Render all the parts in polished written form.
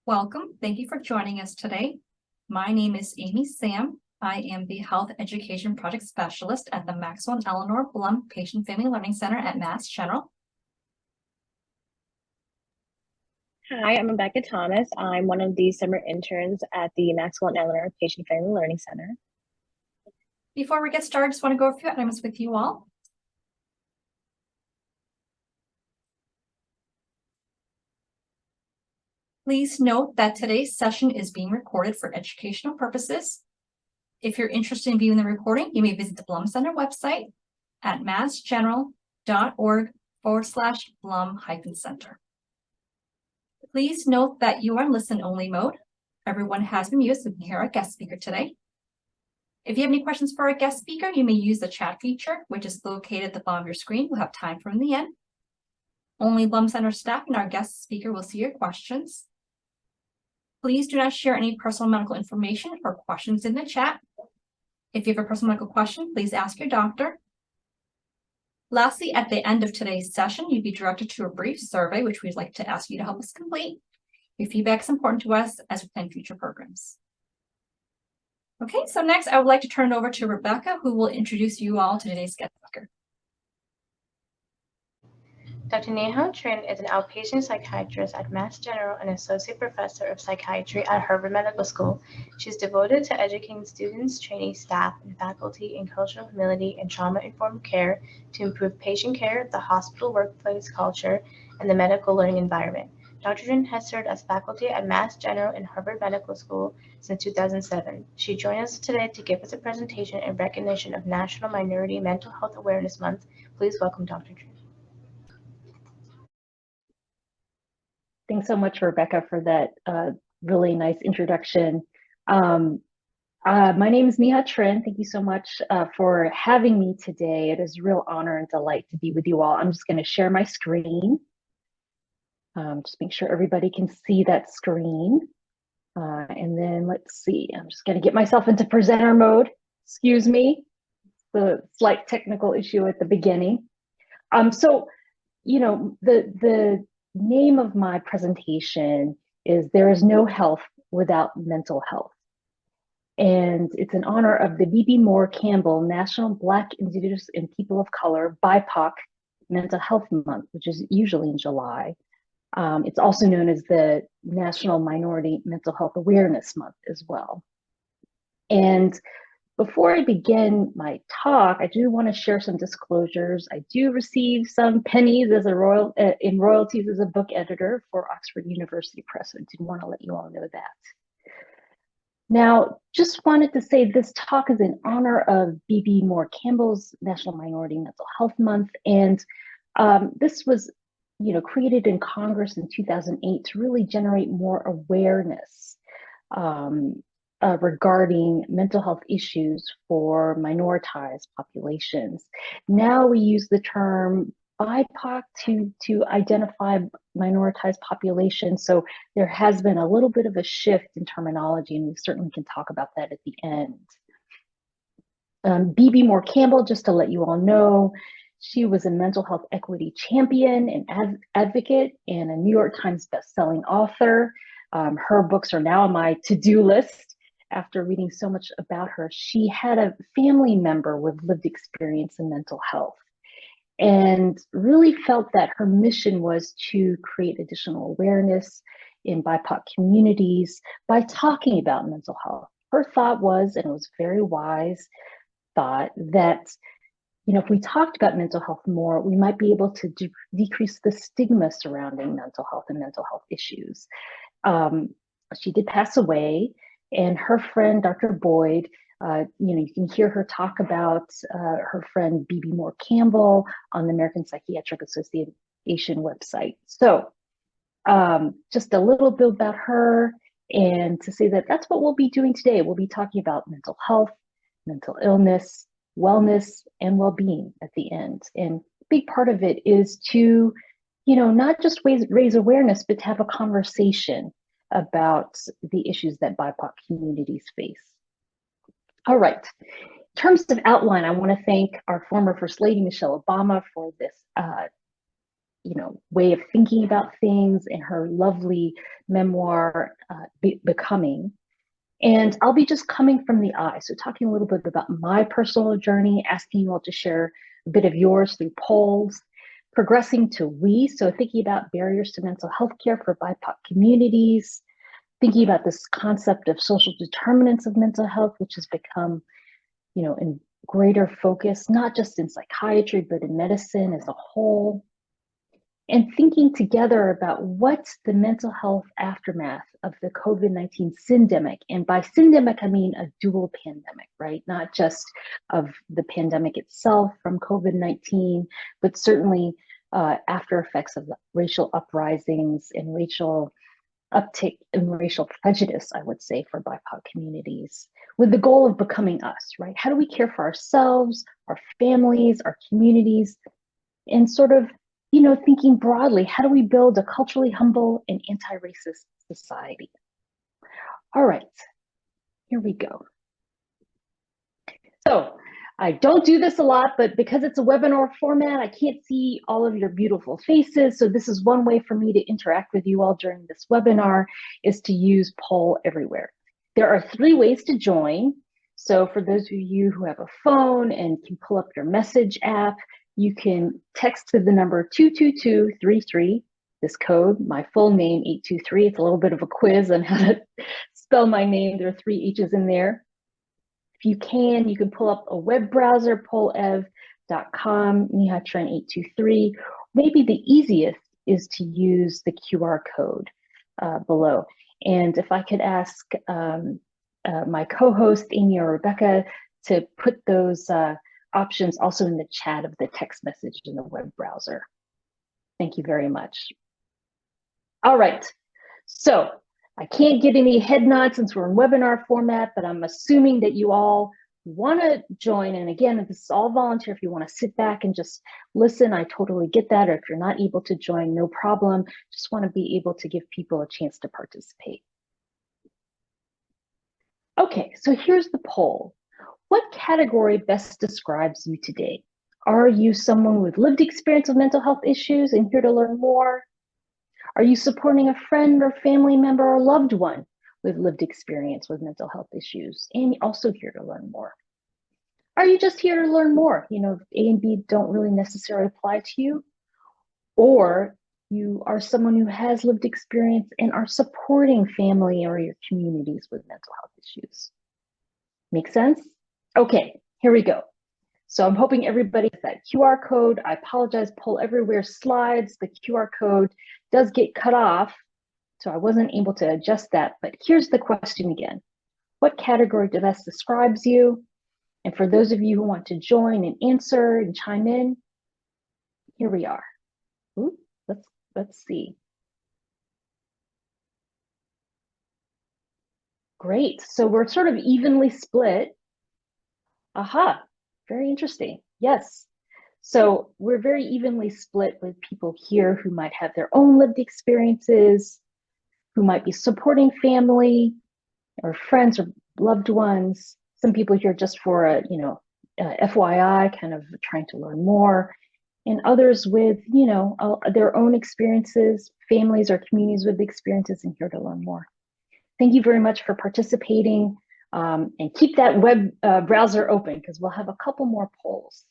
Welcome. Thank you for joining us today. My name is Amy Sam. I am the Health Education Project Specialist at the Maxwell and Eleanor Blum Patient Family Learning Center at Mass General. Hi, I'm Rebecca Thomas. I'm one of the summer interns at the Maxwell and Eleanor Patient Family Learning Center. Before we get started, I just want to go over a few items with you all. Please note that today's session is being recorded for educational purposes. If you're interested in viewing the recording, you may visit the Blum Center website at massgeneral.org/Blum-Center. Please note that you are in listen-only mode. Everyone has been muted so we can hear our guest speaker today. If you have any questions for our guest speaker, you may use the chat feature, which is located at the bottom of your screen. We'll have time for in the end. Only Blum Center staff and our guest speaker will see your questions. Please do not share any personal medical information or questions in the chat. If you have a personal medical question, please ask your doctor. Lastly, at the end of today's session, you'll be directed to a brief survey, which we'd like to ask you to help us complete. Your feedback is important to us as we plan future programs. Okay, so next I would like to turn it over to Rebecca, who will introduce you all to today's guest speaker. Dr. Nhi-Ha Trinh is an outpatient psychiatrist at Mass General and associate professor of psychiatry at Harvard Medical School. She's devoted to educating students, trainees, staff, and faculty in cultural humility and trauma-informed care to improve patient care, the hospital workplace culture, and the medical learning environment. Dr. Trinh has served as faculty at Mass General and Harvard Medical School since 2007. She joined us today to give us a presentation in recognition of National Minority Mental Health Awareness Month. Please welcome Dr. Trinh. Thanks so much, Rebecca, for that really nice introduction. My name is Nhi-Ha Trinh. Thank you so much for having me today. It is a real honor and delight to be with you all. I'm just going to share my screen. Just make sure everybody can see that screen. And then let's see, I'm just going to get myself into presenter mode. Excuse me, the slight technical issue at the beginning. So, you know, the name of my presentation is There is No Health Without Mental Health. And it's in honor of the B.B. Moore Campbell National Black, Indigenous, and People of Color BIPOC Mental Health Month, which is usually in July. It's also known as the National Minority Mental Health Awareness Month as well. And before I begin my talk, I do want to share some disclosures. I do receive some pennies as in royalties as a book editor for Oxford University Press. So I did want to let you all know that. Now, just wanted to say this talk is in honor of B.B. Moore Campbell's National Minority Mental Health Month. And this was, created in Congress in 2008 to really generate more awareness regarding mental health issues for minoritized populations. Now we use the term BIPOC to identify minoritized populations. So there has been a little bit of a shift in terminology, and we certainly can talk about that at the end. B.B. Moore Campbell, just to let you all know, she was a mental health equity champion and advocate and a New York Times bestselling author. Her books are now on my to-do list. After reading so much about her, she had a family member with lived experience in mental health and really felt that her mission was to create additional awareness in BIPOC communities by talking about mental health. Her thought was, and it was very wise thought, that if we talked about mental health more, we might be able to decrease the stigma surrounding mental health and mental health issues. She did pass away. And her friend, Dr. Boyd, you can hear her talk about her friend B.B. Moore Campbell on the American Psychiatric Association website. So just a little bit about her, and to say that that's what we'll be doing today. We'll be talking about mental health, mental illness, wellness, and well-being at the end. And a big part of it is to, not just raise awareness, but to have a conversation about the issues that BIPOC communities face. All right, in terms of outline, I want to thank our former First Lady, Michelle Obama, for this way of thinking about things in her lovely memoir, Becoming. And I'll be just coming from the I, so talking a little bit about my personal journey, asking you all to share a bit of yours through polls, progressing to we, so thinking about barriers to mental health care for BIPOC communities, thinking about this concept of social determinants of mental health, which has become, in greater focus, not just in psychiatry, but in medicine as a whole, and thinking together about what's the mental health aftermath of the COVID-19 syndemic. And by syndemic, I mean a dual pandemic, right? Not just of the pandemic itself from COVID-19, but certainly after effects of racial uprisings and racial uptick in racial prejudice, I would say, for BIPOC communities, with the goal of becoming us, right? How do we care for ourselves, our families, our communities, and sort of, thinking broadly, how do we build a culturally humble and anti-racist society? All right, here we go. So I don't do this a lot, but because it's a webinar format, I can't see all of your beautiful faces. So this is one way for me to interact with you all during this webinar, is to use Poll Everywhere. There are 3 ways to join. So for those of you who have a phone and can pull up your message app, you can text to the number 22233, this code, my full name 823. It's a little bit of a quiz on how to spell my name. There are 3 H's in there. If you can pull up a web browser, pollev.com, Nhi-Ha Trinh 823. Maybe the easiest is to use the QR code below. And if I could ask my co-host, Amy or Rebecca, to put those options also in the chat of the text message in the web browser. Thank you very much. All right, so I can't get any head nods since we're in webinar format, but I'm assuming that you all want to join. And again, this is all volunteer. If you want to sit back and just listen, I totally get that. Or if you're not able to join, no problem. Just want to be able to give people a chance to participate. Okay, so here's the poll. What category best describes you today? Are you someone with lived experience of mental health issues and here to learn more? Are you supporting a friend or family member or loved one with lived experience with mental health issues and also here to learn more? Are you just here to learn more? A and B don't really necessarily apply to you. Or you are someone who has lived experience and are supporting family or your communities with mental health issues. Make sense? Okay, here we go. So I'm hoping everybody has that QR code. I apologize, Poll Everywhere slides. The QR code does get cut off, so I wasn't able to adjust that. But here's the question again. What category best describes you? And for those of you who want to join and answer and chime in, here we are. Ooh, let's see. Great, so we're sort of evenly split. Aha, very interesting. Yes. So we're very evenly split with people here who might have their own lived experiences, who might be supporting family or friends or loved ones. Some people here just for a, FYI, kind of trying to learn more, and others with, their own experiences, families or communities with experiences and here to learn more. Thank you very much for participating. And keep that web browser open because we'll have a couple more polls.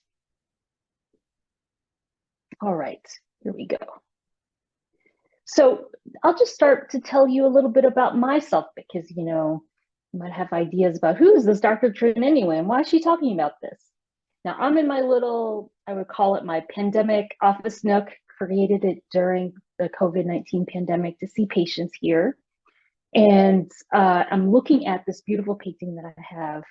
All right, here we go. So I'll just start to tell you a little bit about myself because, you might have ideas about who is this Dr. Trinh anyway and why is she talking about this? Now I'm in my little, I would call it my pandemic office nook, created it during the COVID-19 pandemic to see patients here. And I'm looking at this beautiful painting that I have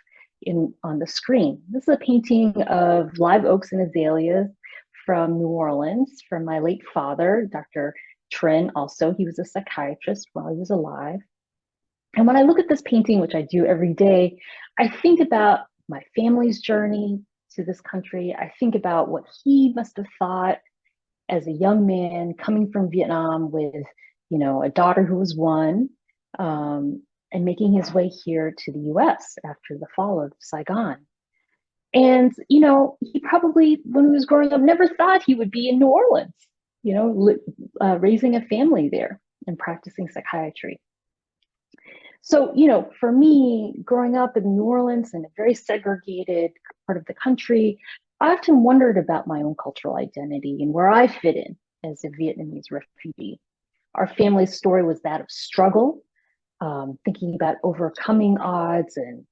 on the screen. This is a painting of live oaks and azaleas from New Orleans from my late father, Dr. Trinh. Also, he was a psychiatrist while he was alive. And when I look at this painting, which I do every day, I think about my family's journey to this country. I think about what he must have thought as a young man coming from Vietnam with, a daughter who was 1. And making his way here to the US after the fall of Saigon. And, he probably, when he was growing up, never thought he would be in New Orleans, raising a family there and practicing psychiatry. So, for me, growing up in New Orleans in a very segregated part of the country, I often wondered about my own cultural identity and where I fit in as a Vietnamese refugee. Our family's story was that of struggle, thinking about overcoming odds and,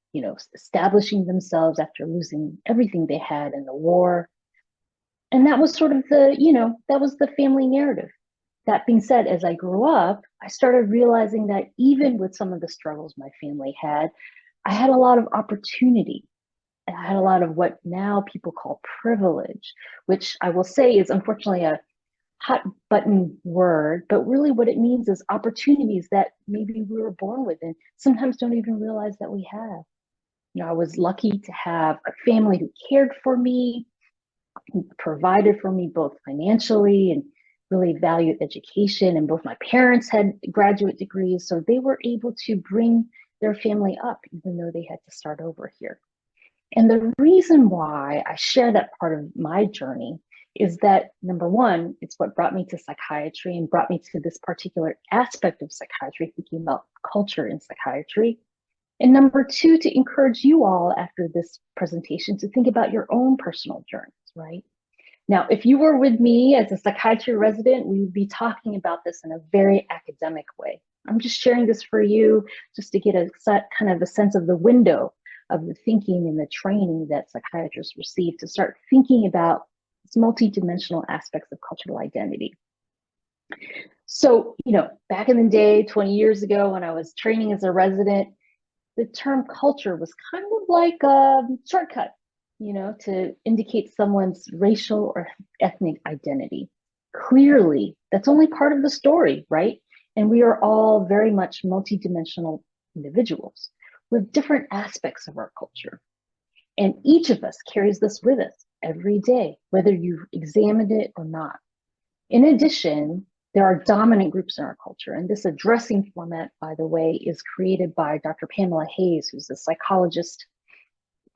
establishing themselves after losing everything they had in the war. And that was sort of that was the family narrative. That being said, as I grew up, I started realizing that even with some of the struggles my family had, I had a lot of opportunity. And I had a lot of what now people call privilege, which I will say is unfortunately a hot button word, but really what it means is opportunities that maybe we were born with and sometimes don't even realize that we have. I was lucky to have a family who cared for me, who provided for me both financially and really valued education. And both my parents had graduate degrees, so they were able to bring their family up, even though they had to start over here. And the reason why I share that part of my journey is that, number one, it's what brought me to psychiatry and brought me to this particular aspect of psychiatry, thinking about culture in psychiatry. And number two, to encourage you all after this presentation to think about your own personal journeys, right? Now, if you were with me as a psychiatry resident, we would be talking about this in a very academic way. I'm just sharing this for you just to get a kind of a sense of the window of the thinking and the training that psychiatrists receive to start thinking about these multidimensional aspects of cultural identity. So, back in the day, 20 years ago, when I was training as a resident, the term culture was kind of like a shortcut, to indicate someone's racial or ethnic identity. Clearly, that's only part of the story, right? And we are all very much multidimensional individuals with different aspects of our culture. And each of us carries this with us every day, whether you've examined it or not. In addition, there are dominant groups in our culture. And this addressing format, by the way, is created by Dr. Pamela Hayes, who's a psychologist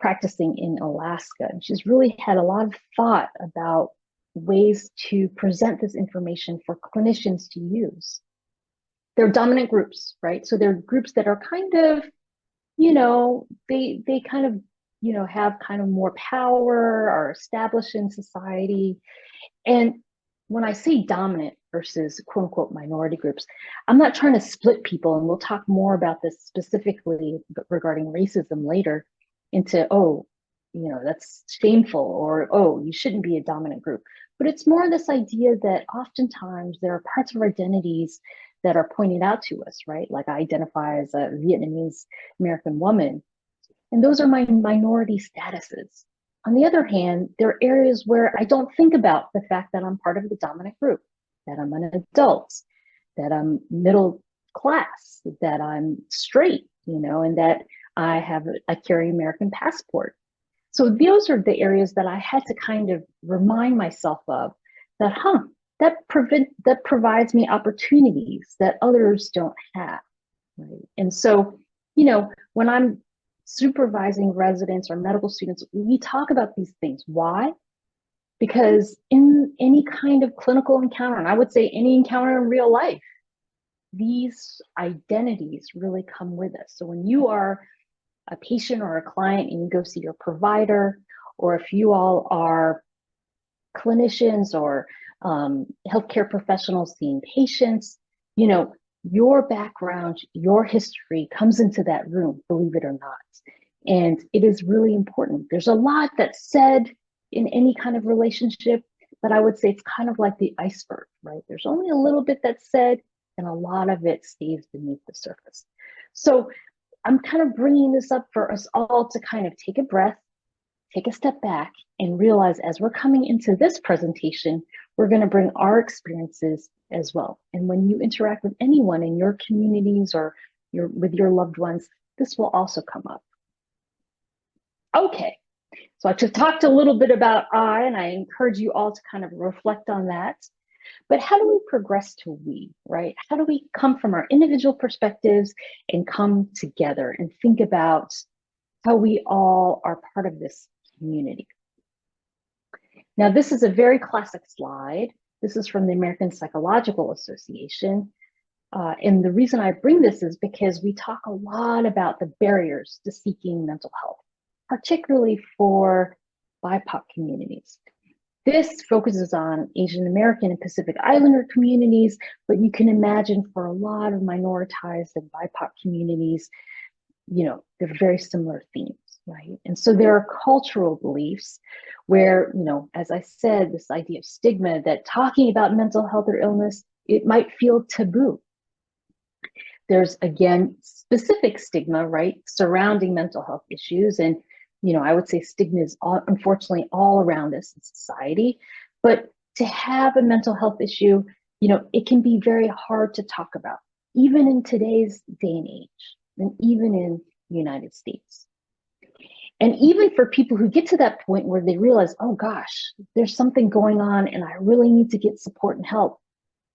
practicing in Alaska. And she's really had a lot of thought about ways to present this information for clinicians to use. They're dominant groups, right? So they're groups that are kind of, they kind of, have kind of more power, are established in society. And when I say dominant versus quote unquote minority groups, I'm not trying to split people, and we'll talk more about this specifically regarding racism later into, that's shameful, or, you shouldn't be a dominant group. But it's more this idea that oftentimes there are parts of our identities that are pointed out to us, right? Like I identify as a Vietnamese American woman, and those are my minority statuses. On the other hand, there are areas where I don't think about the fact that I'm part of the dominant group, that I'm an adult, that I'm middle class, that I'm straight, and that I carry American passport. So those are the areas that I had to kind of remind myself of that, that provides me opportunities that others don't have, right? And so, when I'm supervising residents or medical students, we talk about these things. Why? Because in any kind of clinical encounter, and I would say any encounter in real life, these identities really come with us. So when you are a patient or a client and you go see your provider, or if you all are clinicians or healthcare professionals seeing patients, your background, your history comes into that room, believe it or not. And it is really important. There's a lot that's said in any kind of relationship, but I would say it's kind of like the iceberg, right? There's only a little bit that's said, and a lot of it stays beneath the surface. So I'm kind of bringing this up for us all to kind of take a breath, take a step back, and realize as we're coming into this presentation, we're going to bring our experiences as well. And when you interact with anyone in your communities or with your loved ones, this will also come up. Okay, so I just talked a little bit about I, and I encourage you all to kind of reflect on that. But how do we progress to we, right? How do we come from our individual perspectives and come together and think about how we all are part of this community? Now, this is a very classic slide, This is from the American Psychological Association. And the reason I bring this is because we talk a lot about the barriers to seeking mental health, particularly for BIPOC communities. This focuses on Asian American and Pacific Islander communities, but you can imagine for a lot of minoritized and BIPOC communities, they're very similar themes, right? And so there are cultural beliefs where, as I said, this idea of stigma, that talking about mental health or illness, it might feel taboo. There's, again, specific stigma, right, surrounding mental health issues. And, I would say stigma is unfortunately all around us in society. But to have a mental health issue, it can be very hard to talk about, even in today's day and age, and even in the United States. And even for people who get to that point where they realize, oh gosh, there's something going on and I really need to get support and help,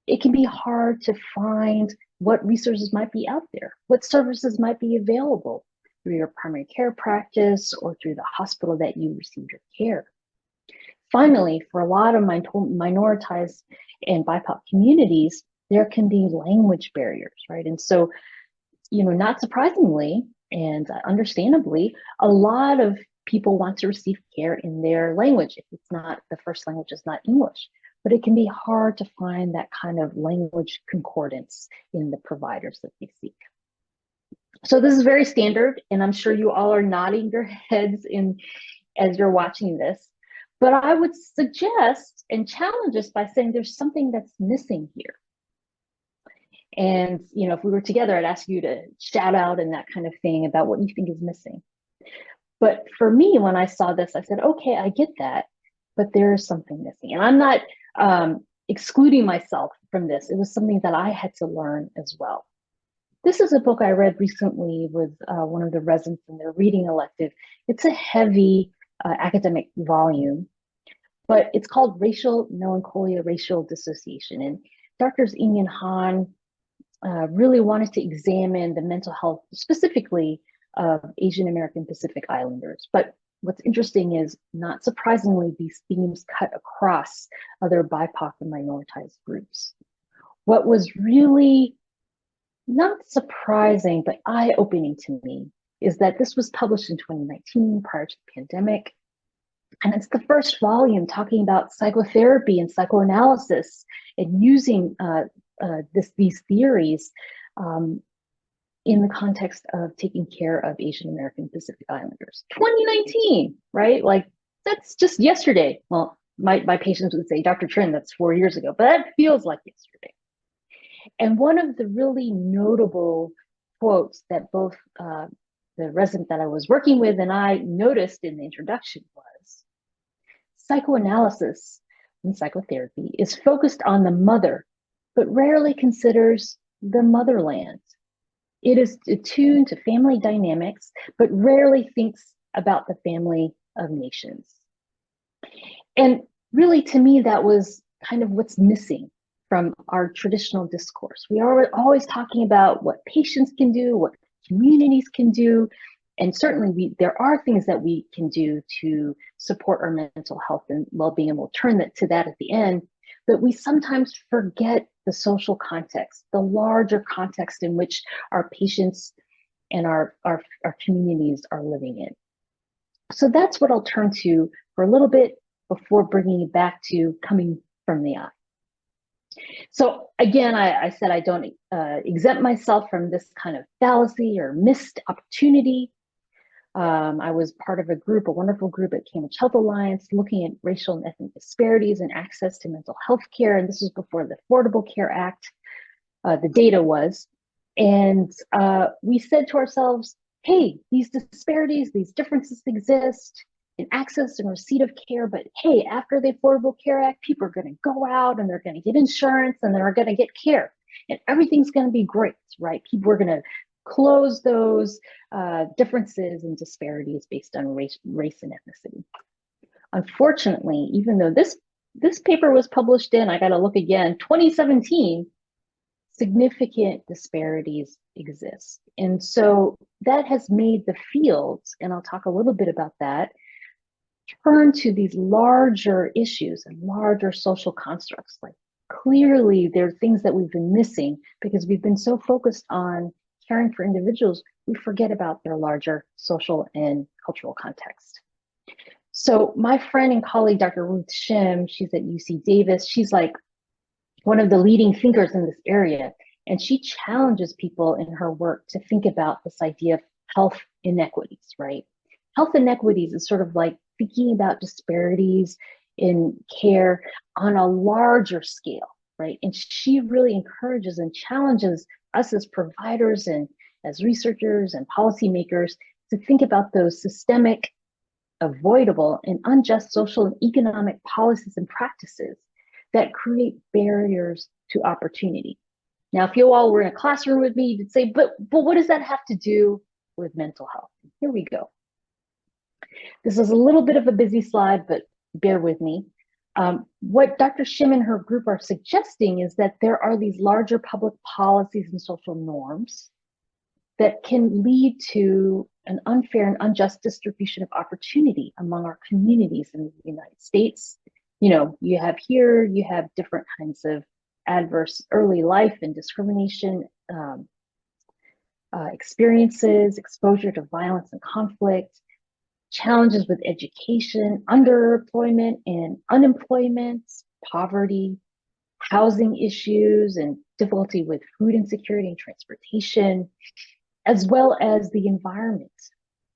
it can be hard to find what resources might be out there, what services might be available through your primary care practice or through the hospital that you receive your care. Finally, for a lot of minoritized and BIPOC communities, there can be language barriers, right? And so, not surprisingly, and understandably, a lot of people want to receive care in their language if it's not, the first language is not English. But it can be hard to find that kind of language concordance in the providers that they seek. So this is very standard, and I'm sure you all are nodding your heads as you're watching this. But I would suggest and challenge us by saying there's something that's missing here. And if we were together, I'd ask you to shout out and that kind of thing about what you think is missing. But for me, when I saw this, I said, okay, I get that, but there is something missing. And I'm not excluding myself from this. It was something that I had to learn as well. This is a book I read recently with one of the residents in their reading elective. It's a heavy academic volume, but it's called Racial Melancholia, Racial Dissociation. And Drs. Ng and Han really wanted to examine the mental health specifically of Asian American Pacific Islanders. But what's interesting is, not surprisingly, these themes cut across other BIPOC and minoritized groups. What was really not surprising, but eye-opening to me is that this was published in 2019 prior to the pandemic. And it's the first volume talking about psychotherapy and psychoanalysis and using these theories in the context of taking care of Asian American Pacific Islanders. 2019, right? Like, that's just yesterday. Well, my patients would say, Dr. Trinh, that's 4 years ago, but that feels like yesterday. And one of the really notable quotes that both the resident that I was working with and I noticed in the introduction was, psychoanalysis and psychotherapy is focused on the mother, but rarely considers the motherland. It is attuned to family dynamics, but rarely thinks about the family of nations. And really, to me, that was kind of what's missing from our traditional discourse. We are always talking about what patients can do, what communities can do, and certainly there are things that we can do to support our mental health and well-being, and we'll turn to that at the end. But we sometimes forget the social context, the larger context in which our patients and our communities are living in. So that's what I'll turn to for a little bit before bringing it back to coming from the eye. So again, I said I don't exempt myself from this kind of fallacy or missed opportunity. I was part of a wonderful group at Cambridge Health Alliance, looking at racial and ethnic disparities in access to mental health care. And this was before the Affordable Care Act, the data was. And we said to ourselves, hey, these disparities, these differences exist in access and receipt of care, but hey, after the Affordable Care Act, people are going to go out and they're going to get insurance and they're going to get care, and everything's going to be great, right? People are going to close those differences and disparities based on race and ethnicity. Unfortunately, even though this paper was published in, I got to look again, 2017, significant disparities exist. And so that has made the fields, and I'll talk a little bit about that, turn to these larger issues and larger social constructs. Like clearly there are things that we've been missing because we've been so focused on caring for individuals, we forget about their larger social and cultural context. So my friend and colleague, Dr. Ruth Shim, she's at UC Davis. She's like one of the leading thinkers in this area. And she challenges people in her work to think about this idea of health inequities, right? Health inequities is sort of like thinking about disparities in care on a larger scale, right? And she really encourages and challenges us as providers and as researchers and policymakers to think about those systemic, avoidable, and unjust social and economic policies and practices that create barriers to opportunity. Now, if you all were in a classroom with me, you'd say, but what does that have to do with mental health? Here we go. This is a little bit of a busy slide, but bear with me. What Dr. Shim and her group are suggesting is that there are these larger public policies and social norms that can lead to an unfair and unjust distribution of opportunity among our communities in the United States. You know, you have different kinds of adverse early life and discrimination experiences, exposure to violence and conflict, challenges with education, underemployment and unemployment, poverty, housing issues, and difficulty with food insecurity and transportation, as well as the environment.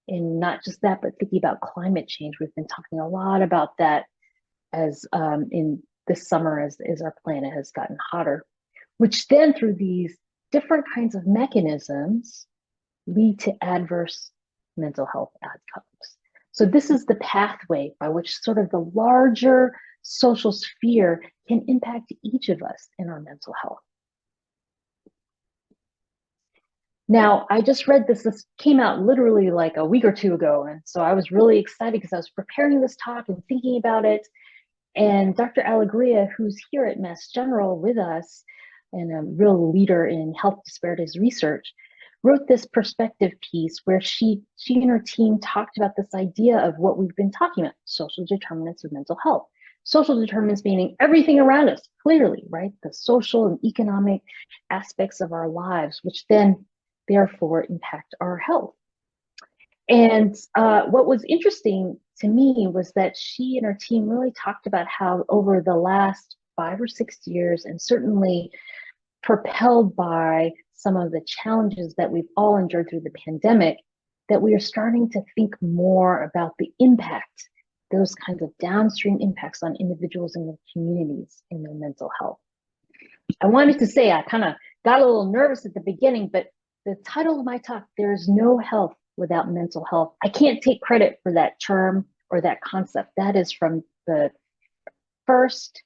And not just that, but thinking about climate change. We've been talking a lot about that as in this summer as our planet has gotten hotter, which then through these different kinds of mechanisms lead to adverse mental health outcomes. So this is the pathway by which sort of the larger social sphere can impact each of us in our mental health. Now, I just read this came out literally like a week or two ago. And so I was really excited because I was preparing this talk and thinking about it. And Dr. Alegria, who's here at Mass General with us and a real leader in health disparities research, wrote this perspective piece where she and her team talked about this idea of what we've been talking about, social determinants of mental health. Social determinants meaning everything around us, clearly, right? The social and economic aspects of our lives, which then therefore impact our health. And what was interesting to me was that she and her team really talked about how over the last 5 or 6 years, and certainly propelled by some of the challenges that we've all endured through the pandemic, that we are starting to think more about the impact, those kinds of downstream impacts on individuals and their communities in their mental health. I wanted to say, I kind of got a little nervous at the beginning, but the title of my talk, There is No Health Without Mental Health. I can't take credit for that term or that concept. That is from the first,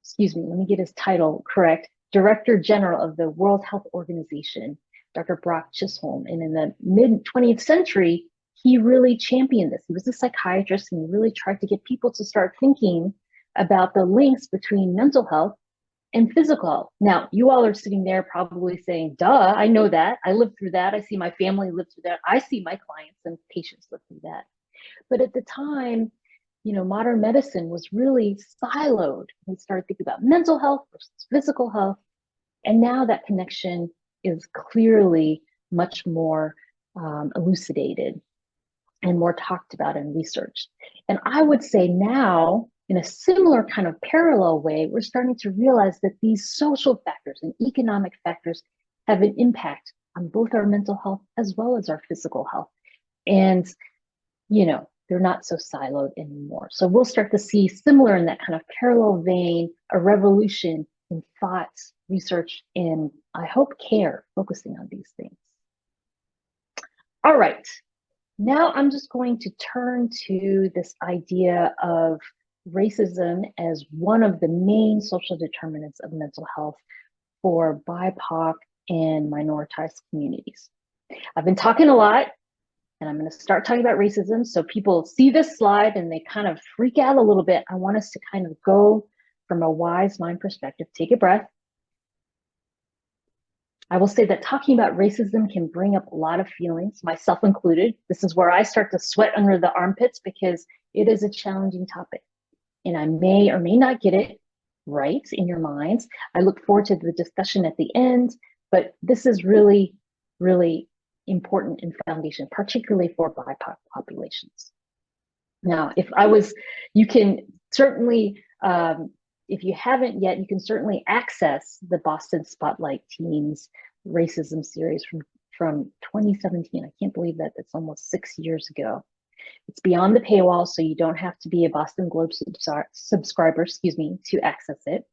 excuse me, let me get his title correct, Director General of the World Health Organization, Dr. Brock Chisholm. And in the mid-20th century, he really championed this. He was a psychiatrist and he really tried to get people to start thinking about the links between mental health and physical health. Now, you all are sitting there probably saying, duh, I know that. I lived through that. I see my family live through that. I see my clients and patients live through that. But at the time, you know, modern medicine was really siloed. We started thinking about mental health versus physical health. And now that connection is clearly much more elucidated and more talked about and researched. And I would say now, in a similar kind of parallel way, we're starting to realize that these social factors and economic factors have an impact on both our mental health as well as our physical health. And, you know, they're not so siloed anymore. So we'll start to see, similar in that kind of parallel vein, a revolution in thoughts, research, and I hope care, focusing on these things. All right, now I'm just going to turn to this idea of racism as one of the main social determinants of mental health for BIPOC and minoritized communities. I've been talking a lot, and I'm going to start talking about racism. So people see this slide and they kind of freak out a little bit. I want us to kind of go from a wise mind perspective, take a breath. I will say that talking about racism can bring up a lot of feelings, myself included. This is where I start to sweat under the armpits because it is a challenging topic. And I may or may not get it right in your minds. I look forward to the discussion at the end, but this is really, really important in foundation, particularly for BIPOC populations. Now, you can certainly, if you haven't yet, you can certainly access the Boston Spotlight Teens Racism series from 2017. I can't believe that it's almost 6 years ago. It's beyond the paywall, so you don't have to be a Boston Globe subscriber, to access it.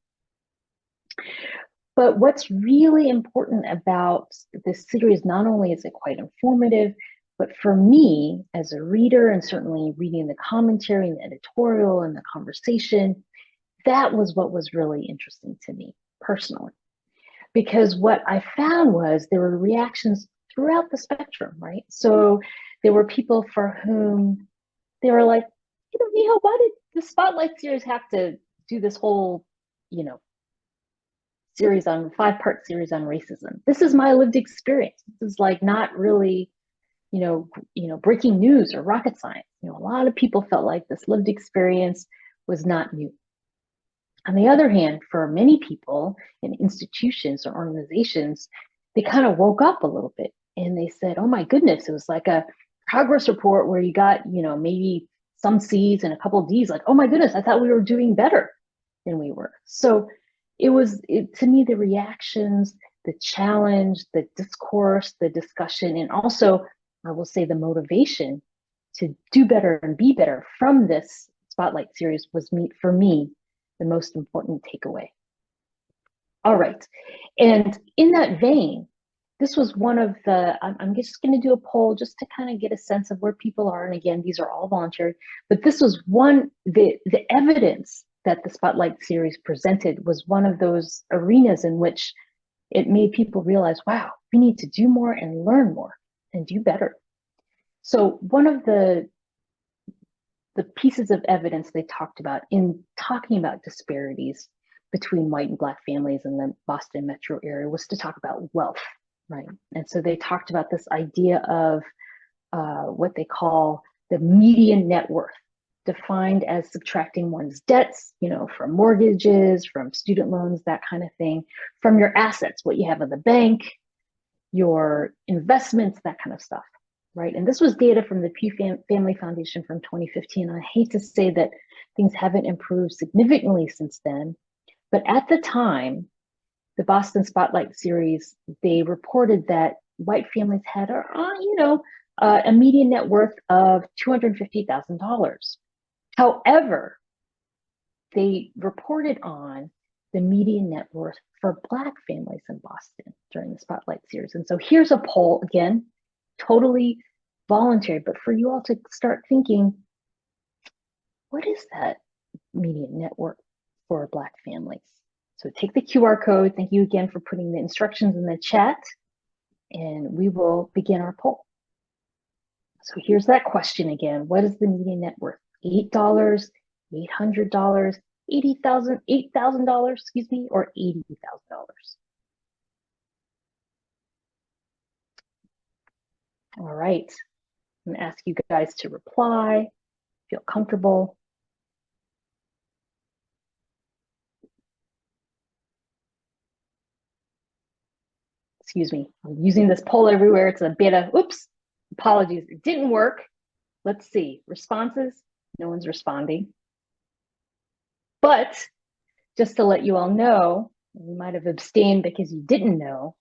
But what's really important about this series, not only is it quite informative, but for me as a reader, and certainly reading the commentary and the editorial and the conversation, that was what was really interesting to me personally. Because what I found was there were reactions throughout the spectrum, right? So there were people for whom they were like, Nhi-Ha, why did the Spotlight series have to do this whole, five-part series on racism? This is my lived experience. This is like not really, breaking news or rocket science. A lot of people felt like this lived experience was not new. On the other hand, for many people in institutions or organizations, they kind of woke up a little bit and they said, oh my goodness, it was like a progress report where you got, maybe some C's and a couple of D's, like, oh my goodness, I thought we were doing better than we were. So to me, the reactions, the challenge, the discourse, the discussion, and also, I will say, the motivation to do better and be better from this Spotlight series was, for me, the most important takeaway. All right, and in that vein, this was one of I'm just going to do a poll just to kind of get a sense of where people are. And again, these are all voluntary, but this was the evidence that the Spotlight series presented was one of those arenas in which it made people realize, wow, we need to do more and learn more and do better. So one of the pieces of evidence they talked about in talking about disparities between white and Black families in the Boston metro area was to talk about wealth, right? And so they talked about this idea of what they call the median net worth, defined as subtracting one's debts, from mortgages, from student loans, that kind of thing, from your assets, what you have in the bank, your investments, that kind of stuff. Right. And this was data from the Pew Family Foundation from 2015. I hate to say that things haven't improved significantly since then, but at the time, the Boston Spotlight series, they reported that white families had, a median net worth of $250,000. However, they reported on the median net worth for Black families in Boston during the Spotlight series. And so here's a poll, again, totally voluntary, but for you all to start thinking, what is that median net worth for Black families? So take the QR code. Thank you again for putting the instructions in the chat, and we will begin our poll. So here's that question again. What is the median net worth? $8, $800, $8,000, or $80,000? All right. I'm going to ask you guys to reply, feel comfortable. Excuse me, I'm using this poll everywhere. It's a beta. Oops, apologies, it didn't work. Let's see, responses. No one's responding. But just to let you all know, you might have abstained because you didn't know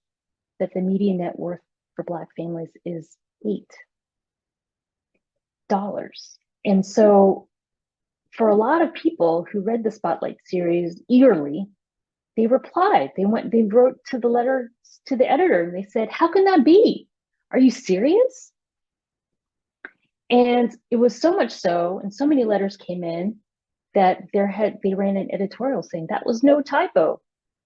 that the median net worth for Black families is $8. And so for a lot of people who read the Spotlight series eagerly, they replied, they wrote to the editor and they said, how can that be? Are you serious? And it was so much so, and so many letters came in that they ran an editorial saying that was no typo.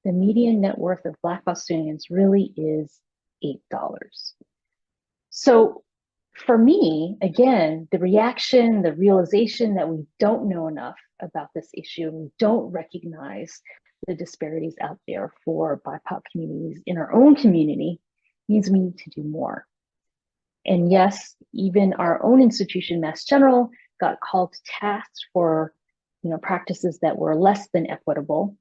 The median net worth of Black Bostonians really is $8. So for me, again, the reaction, the realization that we don't know enough about this issue, we don't recognize the disparities out there for BIPOC communities in our own community means we need to do more. And yes, even our own institution, Mass General, got called to task for practices that were less than equitable.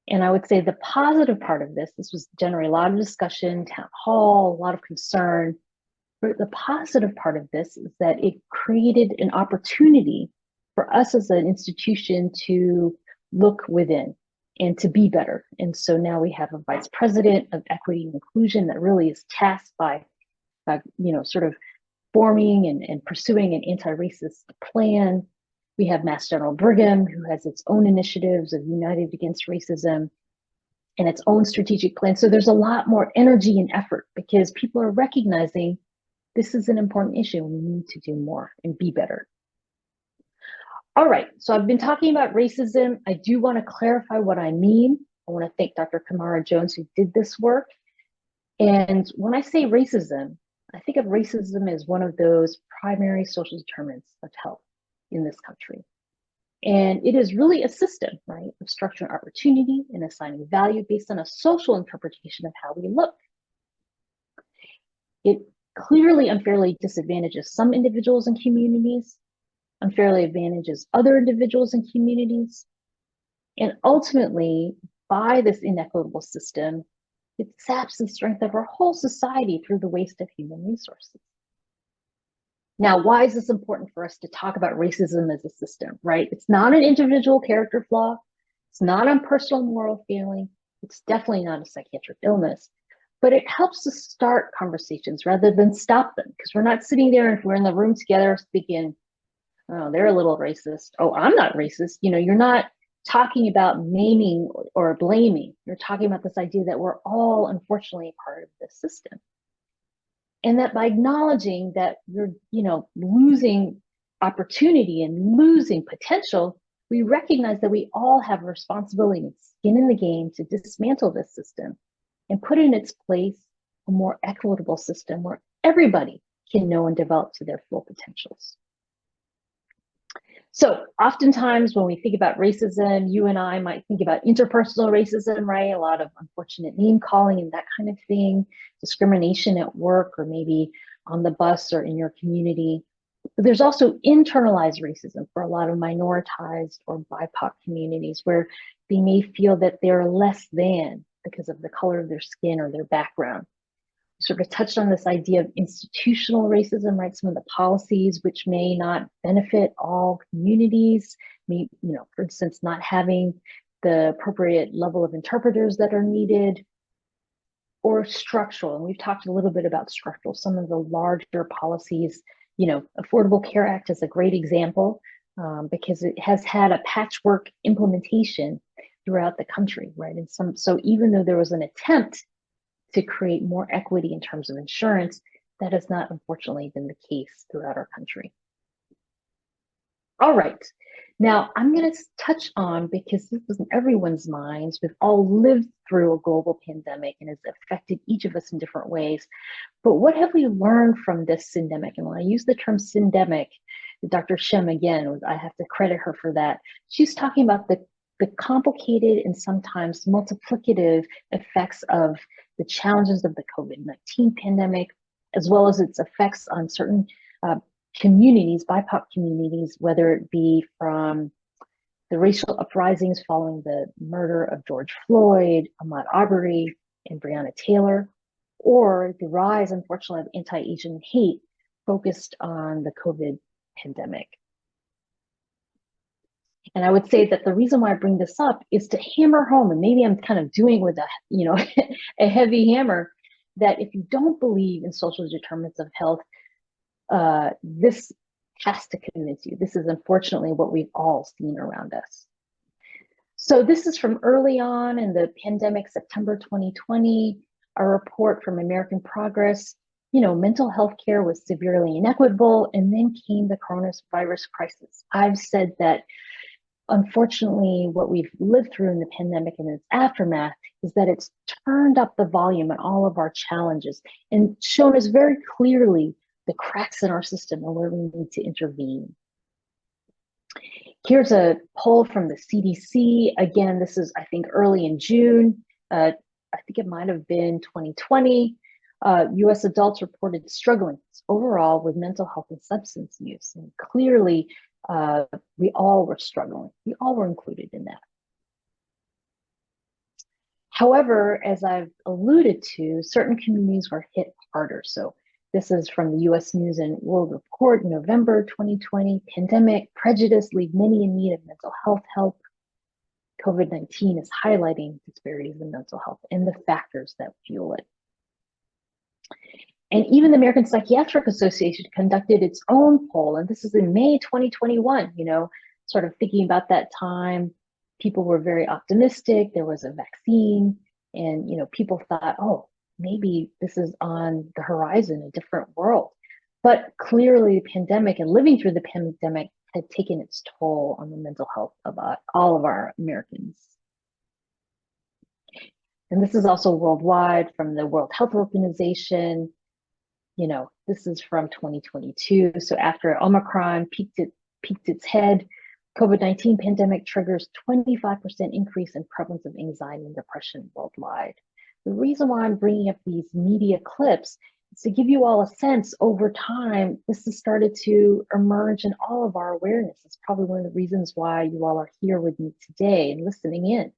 And I would say the positive part of this was generally a lot of discussion, town hall, a lot of concern. But the positive part of this is that it created an opportunity for us as an institution to look within and to be better. And so now we have a vice president of equity and inclusion that really is tasked by sort of forming and pursuing an anti-racist plan. We have Mass General Brigham, who has its own initiatives of United Against Racism and its own strategic plan. So there's a lot more energy and effort because people are recognizing this is an important issue. We need to do more and be better. All right, so I've been talking about racism. I do want to clarify what I mean. I want to thank Dr. Kamara Jones, who did this work. And when I say racism, I think of racism as one of those primary social determinants of health in this country. And it is really a system, right, of structuring opportunity and assigning value based on a social interpretation of how we look. It clearly unfairly disadvantages some individuals and communities, unfairly advantages other individuals and communities. And ultimately, by this inequitable system, it saps the strength of our whole society through the waste of human resources. Now, why is this important for us to talk about racism as a system, right? It's not an individual character flaw. It's not a personal moral failing. It's definitely not a psychiatric illness, but it helps us start conversations rather than stop them, because we're not sitting there if we're in the room together thinking, oh, they're a little racist. Oh, I'm not racist. You're not talking about naming or blaming. You're talking about this idea that we're all unfortunately part of this system. And that by acknowledging that we're, losing opportunity and losing potential, we recognize that we all have a responsibility and skin in the game to dismantle this system and put in its place a more equitable system where everybody can know and develop to their full potentials. So oftentimes when we think about racism, you and I might think about interpersonal racism, right? A lot of unfortunate name calling and that kind of thing, discrimination at work or maybe on the bus or in your community. But there's also internalized racism for a lot of minoritized or BIPOC communities where they may feel that they're less than because of the color of their skin or their background. Sort of touched on this idea of institutional racism, right? Some of the policies which may not benefit all communities, for instance, not having the appropriate level of interpreters that are needed, or structural. And we've talked a little bit about structural, some of the larger policies, Affordable Care Act is a great example because it has had a patchwork implementation throughout the country, right? And so even though there was an attempt to create more equity in terms of insurance, that has not unfortunately been the case throughout our country. All right, now I'm going to touch on, because this is in everyone's minds, we've all lived through a global pandemic and it's affected each of us in different ways, but what have we learned from this syndemic? And when I use the term syndemic, Dr. Shem, again, I have to credit her for that. She's talking about the complicated and sometimes multiplicative effects of the challenges of the COVID-19 pandemic, as well as its effects on certain communities, BIPOC communities, whether it be from the racial uprisings following the murder of George Floyd, Ahmaud Arbery, and Breonna Taylor, or the rise, unfortunately, of anti-Asian hate focused on the COVID pandemic. And I would say that the reason why I bring this up is to hammer home, and maybe I'm kind of doing with a, a heavy hammer, that if you don't believe in social determinants of health, this has to convince you. This is unfortunately what we've all seen around us. So this is from early on in the pandemic, September 2020, a report from American Progress. Mental health care was severely inequitable, and then came the coronavirus crisis. I've said that unfortunately, what we've lived through in the pandemic and its aftermath is that it's turned up the volume on all of our challenges and shown us very clearly the cracks in our system and where we need to intervene. Here's a poll from the CDC. Again, this is, I think, early in June. I think it might have been 2020. US adults reported struggling overall with mental health and substance use. And clearly, we all were struggling. We all were included in that. However, as I've alluded to, certain communities were hit harder. So this is from the US News and World Report in November 2020. Pandemic, prejudice leave many in need of mental health help. COVID-19 is highlighting disparities in mental health and the factors that fuel it. And even the American Psychiatric Association conducted its own poll, and this is in May 2021, sort of thinking about that time. People were very optimistic. There was a vaccine, and people thought, oh, maybe this is on the horizon, a different world. But clearly the pandemic and living through the pandemic had taken its toll on the mental health of all of our Americans. And this is also worldwide from the World Health Organization. This is from 2022. So after Omicron peaked its head, COVID-19 pandemic triggers 25% increase in prevalence of anxiety and depression worldwide. The reason why I'm bringing up these media clips is to give you all a sense over time, this has started to emerge in all of our awareness. It's probably one of the reasons why you all are here with me today and listening in.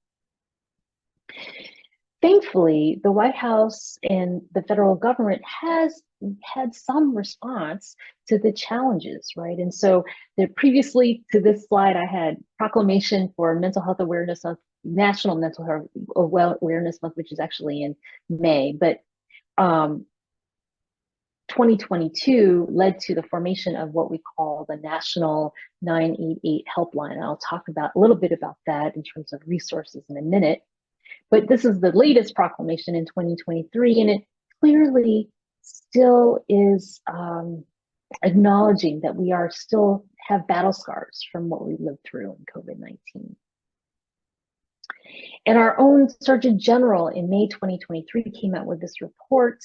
Thankfully, the White House and the federal government has had some response to the challenges, right? And so previously to this slide, I had proclamation for Mental Health Awareness Month, National Mental Health Awareness Month, which is actually in May, but 2022 led to the formation of what we call the National 988 Helpline. And I'll talk a little bit about that in terms of resources in a minute. But this is the latest proclamation in 2023, and it clearly still is acknowledging that we are still have battle scars from what we lived through in COVID-19. And our own Surgeon General in May 2023 came out with this report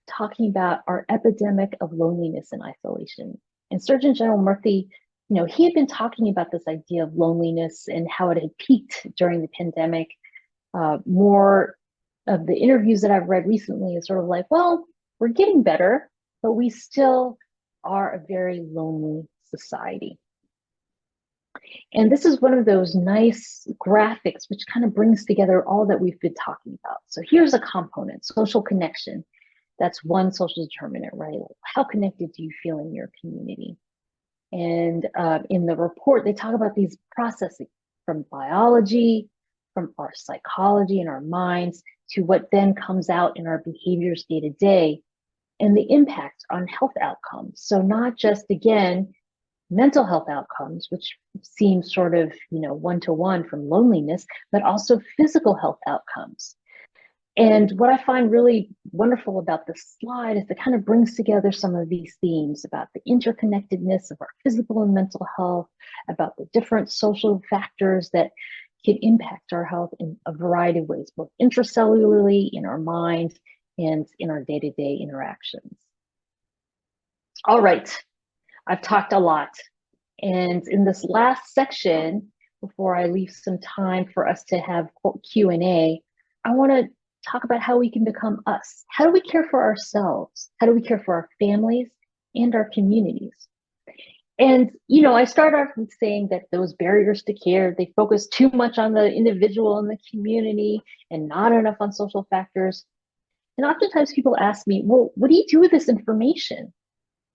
talking about our epidemic of loneliness and isolation. And Surgeon General Murthy, he had been talking about this idea of loneliness and how it had peaked during the pandemic. More of the interviews that I've read recently is sort of like, well, we're getting better, but we still are a very lonely society. And this is one of those nice graphics which kind of brings together all that we've been talking about. So here's a component, social connection. That's one social determinant, right? How connected do you feel in your community? And in the report, they talk about these processes from biology, from our psychology and our minds to what then comes out in our behaviors day to day and the impact on health outcomes. So not just, again, mental health outcomes, which seems sort of, one-to-one from loneliness, but also physical health outcomes. And what I find really wonderful about this slide is it kind of brings together some of these themes about the interconnectedness of our physical and mental health, about the different social factors that can impact our health in a variety of ways, both intracellularly, in our mind, and in our day-to-day interactions. All right, I've talked a lot. And in this last section, before I leave some time for us to have Q&A, I want to talk about how we can become us. How do we care for ourselves? How do we care for our families and our communities? And, I start off with saying that those barriers to care, they focus too much on the individual and the community and not enough on social factors. And oftentimes people ask me, well, what do you do with this information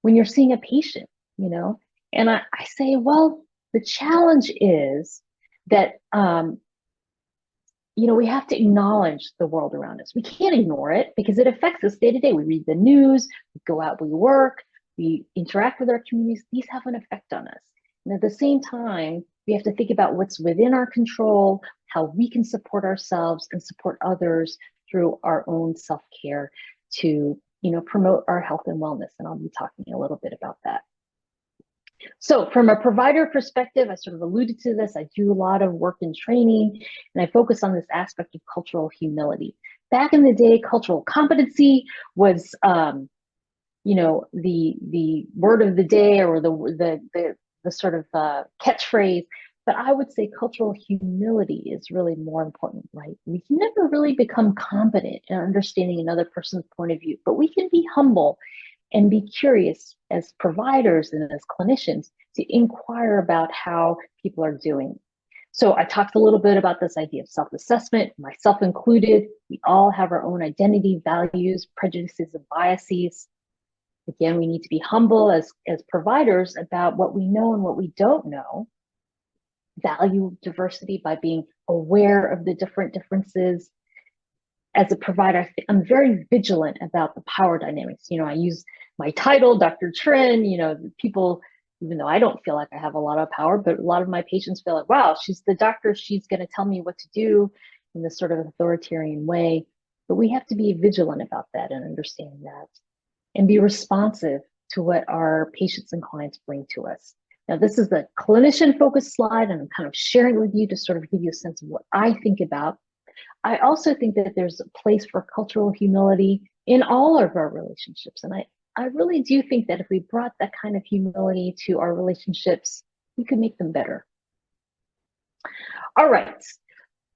when you're seeing a patient, And I say, well, the challenge is that, we have to acknowledge the world around us. We can't ignore it because it affects us day to day. We read the news, we go out, we work, we interact with our communities. These have an effect on us. And at the same time, we have to think about what's within our control, how we can support ourselves and support others through our own self-care to, promote our health and wellness. And I'll be talking a little bit about that. So from a provider perspective, I sort of alluded to this. I do a lot of work in training, and I focus on this aspect of cultural humility. Back in the day, cultural competency was, the word of the day or the the sort of catchphrase, but I would say cultural humility is really more important, right? We can never really become competent in understanding another person's point of view, but we can be humble and be curious as providers and as clinicians to inquire about how people are doing. So I talked a little bit about this idea of self-assessment, myself included. We all have our own identity, values, prejudices, and biases. Again, we need to be humble as providers about what we know and what we don't know. Value diversity by being aware of the different differences. As a provider, I'm very vigilant about the power dynamics. I use my title, Dr. Trinh, people, even though I don't feel like I have a lot of power, but a lot of my patients feel like, wow, she's the doctor, she's going to tell me what to do in this sort of authoritarian way. But we have to be vigilant about that and understand that and be responsive to what our patients and clients bring to us. Now, this is the clinician-focused slide, and I'm kind of sharing it with you to sort of give you a sense of what I think about. I also think that there's a place for cultural humility in all of our relationships. And I really do think that if we brought that kind of humility to our relationships, we could make them better. All right.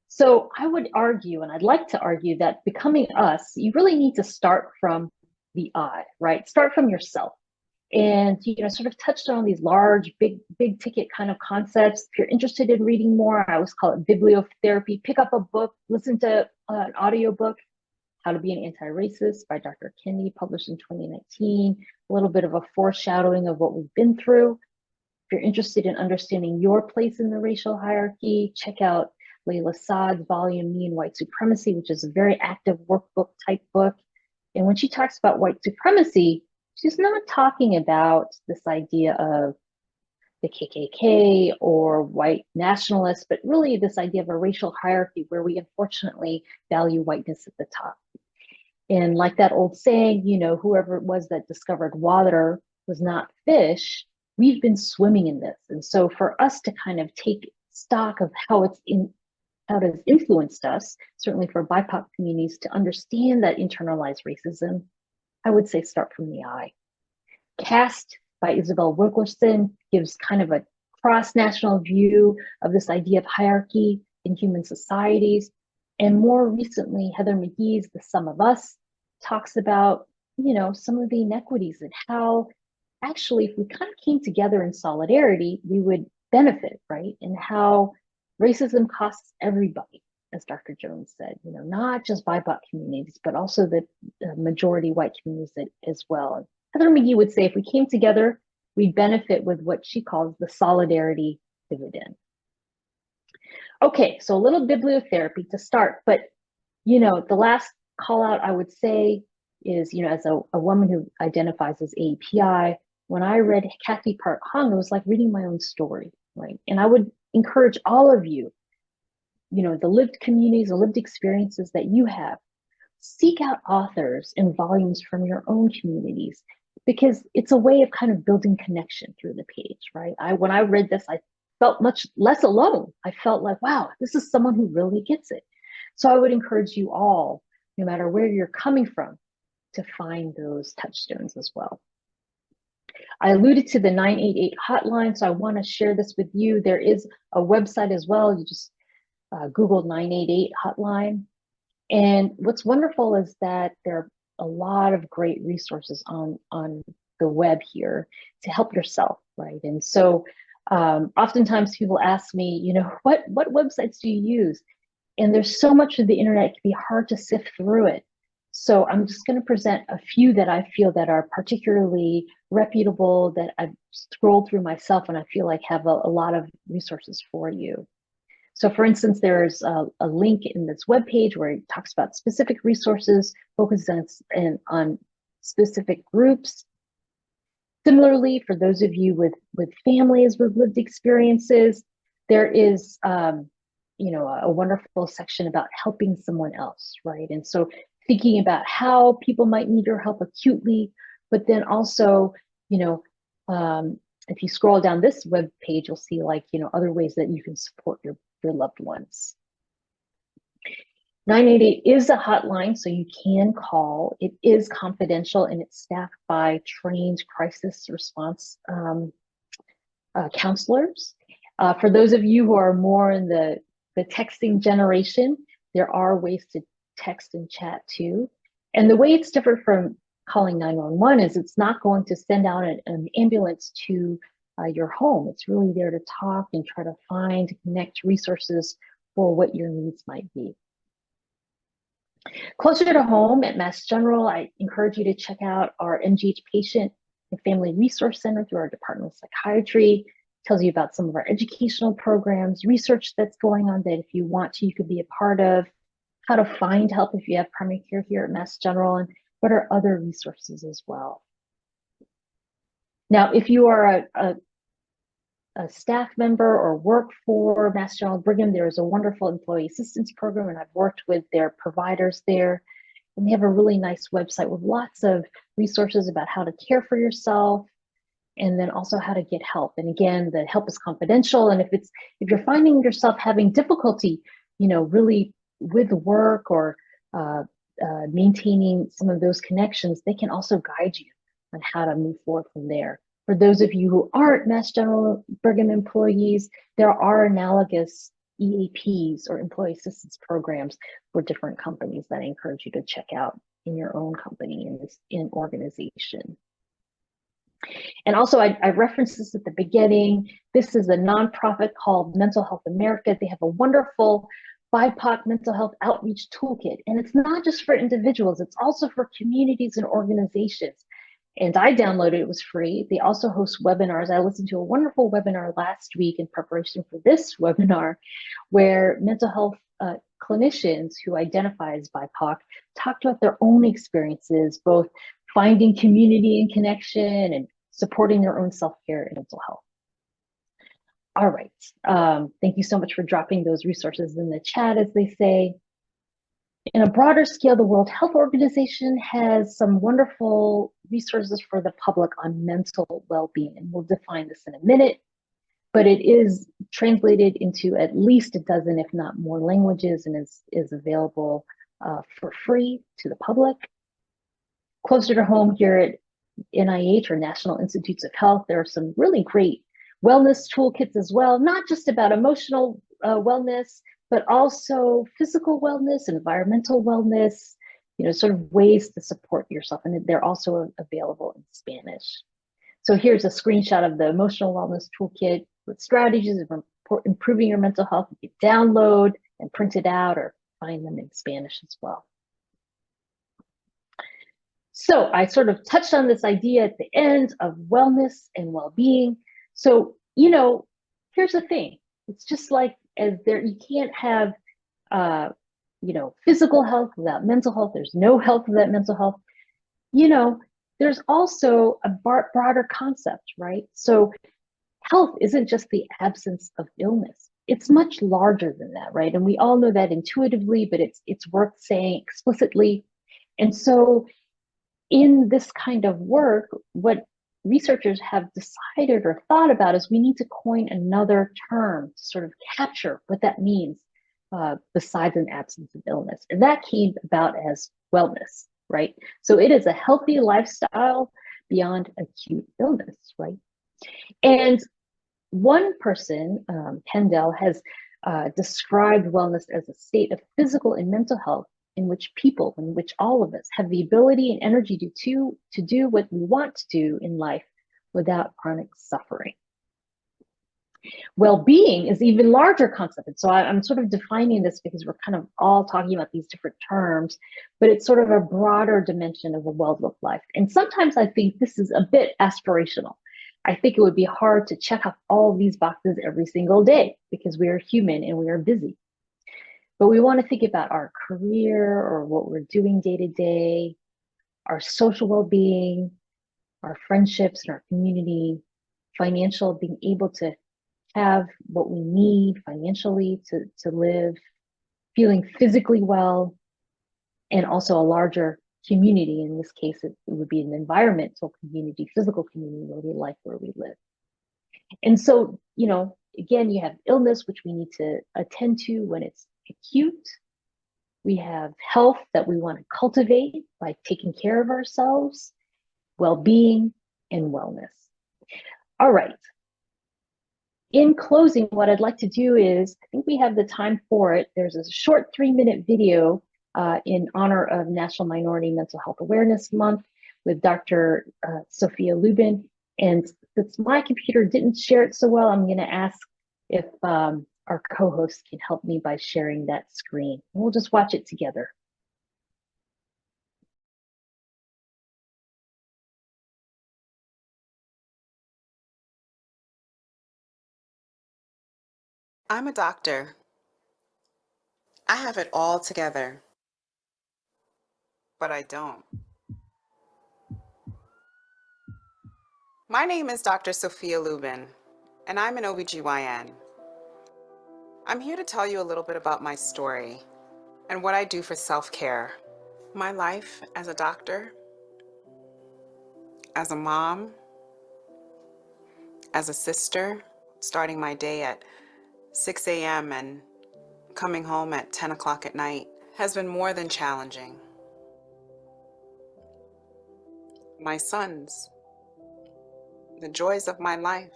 So I would argue, and I'd like to argue, that becoming us, you really need to start from the I, right? Start from yourself. And sort of touched on these large, big ticket kind of concepts. If you're interested in reading more, I always call it bibliotherapy. Pick up a book, listen to an audiobook, How to Be an Anti-Racist by Dr. Kennedy, published in 2019. A little bit of a foreshadowing of what we've been through. If you're interested in understanding your place in the racial hierarchy, check out Layla Saad's volume, Me and White Supremacy, which is a very active workbook type book. And when she talks about white supremacy, she's not talking about this idea of the KKK or white nationalists, but really this idea of a racial hierarchy where we unfortunately value whiteness at the top. And like that old saying, whoever it was that discovered water was not fish, we've been swimming in this. And so for us to kind of take stock of how it has influenced us, certainly for BIPOC communities, to understand that internalized racism, I would say start from the I. Cast by Isabel Wilkerson gives kind of a cross-national view of this idea of hierarchy in human societies. And more recently, Heather McGhee's The Sum of Us talks about, some of the inequities and how actually if we kind of came together in solidarity, we would benefit, right? And how racism costs everybody, as Dr. Jones said, not just BIPOC communities, but also the majority white communities as well. Heather McGhee would say if we came together, we'd benefit with what she calls the solidarity dividend. Okay, so a little bibliotherapy to start, but the last call out I would say is, as a woman who identifies as API, when I read Kathy Park Hong, it was like reading my own story, right? And I would encourage all of you, the lived communities, the lived experiences that you have, seek out authors and volumes from your own communities, because it's a way of kind of building connection through the page, right? When I read this, I felt much less alone. I felt like, wow, this is someone who really gets it. So I would encourage you all, no matter where you're coming from, to find those touchstones as well. I alluded to the 988 hotline, so I want to share this with you. There is a website as well. You just Google 988 hotline. And what's wonderful is that there are a lot of great resources on the web here to help yourself, right? And so oftentimes people ask me, what websites do you use? And there's so much of the internet, it can be hard to sift through it. So I'm just going to present a few that I feel that are particularly reputable, that I've scrolled through myself and I feel like have a lot of resources for you. So for instance, there's a link in this webpage where it talks about specific resources, focuses on specific groups. Similarly, for those of you with families with lived experiences, there is a wonderful section about helping someone else, right? And so thinking about how people might need your help acutely, but then also, if you scroll down this web page, you'll see other ways that you can support your loved ones. 988 is a hotline, so you can call. It is confidential and it's staffed by trained crisis response counselors. For those of you who are more in the texting generation, there are ways to text and chat too. And the way it's different from calling 911 is it's not going to send out an ambulance to your home. It's really there to talk and try to find, connect resources for what your needs might be. Closer to home at Mass General, I encourage you to check out our MGH Patient and Family Resource Center through our Department of Psychiatry. It tells you about some of our educational programs, research that's going on that if you want to, you could be a part of, how to find help if you have primary care here at Mass General, and what are other resources as well. Now, if you are a staff member or work for Mass General Brigham, there is a wonderful employee assistance program, and I've worked with their providers there. And they have a really nice website with lots of resources about how to care for yourself, and then also how to get help. And again, the help is confidential. And if you're finding yourself having difficulty, really with work or maintaining some of those connections, they can also guide you on how to move forward from there. For those of you who aren't Mass General Brigham employees, there are analogous EAPs or employee assistance programs for different companies that I encourage you to check out in your own company, in organization. And also, I referenced this at the beginning. This is a nonprofit called Mental Health America. They have a wonderful BIPOC mental health outreach toolkit. And it's not just for individuals, it's also for communities and organizations. And I downloaded it, was free. They also host webinars. I listened to a wonderful webinar last week in preparation for this webinar, where mental health clinicians who identify as BIPOC talked about their own experiences, both finding community and connection and supporting their own self-care and mental health. All right, thank you so much for dropping those resources in the chat, as they say. In a broader scale, the World Health Organization has some wonderful resources for the public on mental well-being, and we'll define this in a minute, but it is translated into at least a dozen, if not more, languages, and is available for free to the public. Closer to home here at NIH, or National Institutes of Health, there are some really great wellness toolkits as well, not just about emotional wellness, but also physical wellness, environmental wellness, sort of ways to support yourself. And they're also available in Spanish. So here's a screenshot of the emotional wellness toolkit with strategies for improving your mental health. You can download and print it out or find them in Spanish as well. So I sort of touched on this idea at the end of wellness and well-being. So, here's the thing. It's just like you can't have, physical health without mental health. There's no health without mental health. There's also a broader concept, right? So health isn't just the absence of illness. It's much larger than that, right? And we all know that intuitively, but it's worth saying explicitly. And so in this kind of work, what researchers have decided or thought about is we need to coin another term to sort of capture what that means besides an absence of illness. And that came about as wellness, right? So it is a healthy lifestyle beyond acute illness, right? And one person, Kendall, has described wellness as a state of physical and mental health in which all of us have the ability and energy to do what we want to do in life without chronic suffering. Well-being is an even larger concept. And so I'm sort of defining this because we're kind of all talking about these different terms, but it's sort of a broader dimension of a well-lived life. And sometimes I think this is a bit aspirational. I think it would be hard to check off all of these boxes every single day because we are human and we are busy. But we want to think about our career or what we're doing day to day, our social well-being, our friendships and our community, financial, being able to have what we need financially to live, feeling physically well, and also a larger community. In this case, it would be an environmental community, physical community where we like where we live. And so, again, you have illness, which we need to attend to when it's acute. We have health that we want to cultivate by taking care of ourselves, well-being, and wellness. All right. In closing, what I'd like to do is, I think we have the time for it. There's a short 3-minute video in honor of National Minority Mental Health Awareness Month with Dr. Sophia Lubin. And since my computer didn't share it so well, I'm going to ask if our co-host can help me by sharing that screen. And we'll just watch it together. I'm a doctor. I have it all together, but I don't. My name is Dr. Sophia Lubin, and I'm an OBGYN. I'm here to tell you a little bit about my story and what I do for self-care. My life as a doctor, as a mom, as a sister, starting my day at 6 a.m. and coming home at 10 o'clock at night, has been more than challenging. My sons, the joys of my life,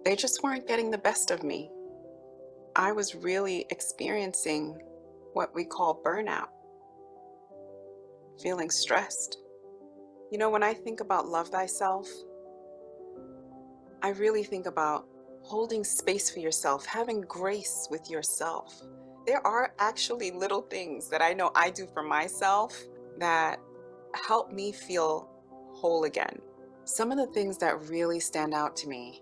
they just weren't getting the best of me. I was really experiencing what we call burnout, feeling stressed. You know, when I think about love thyself, I really think about holding space for yourself, having grace with yourself. There are actually little things that I know I do for myself that help me feel whole again. Some of the things that really stand out to me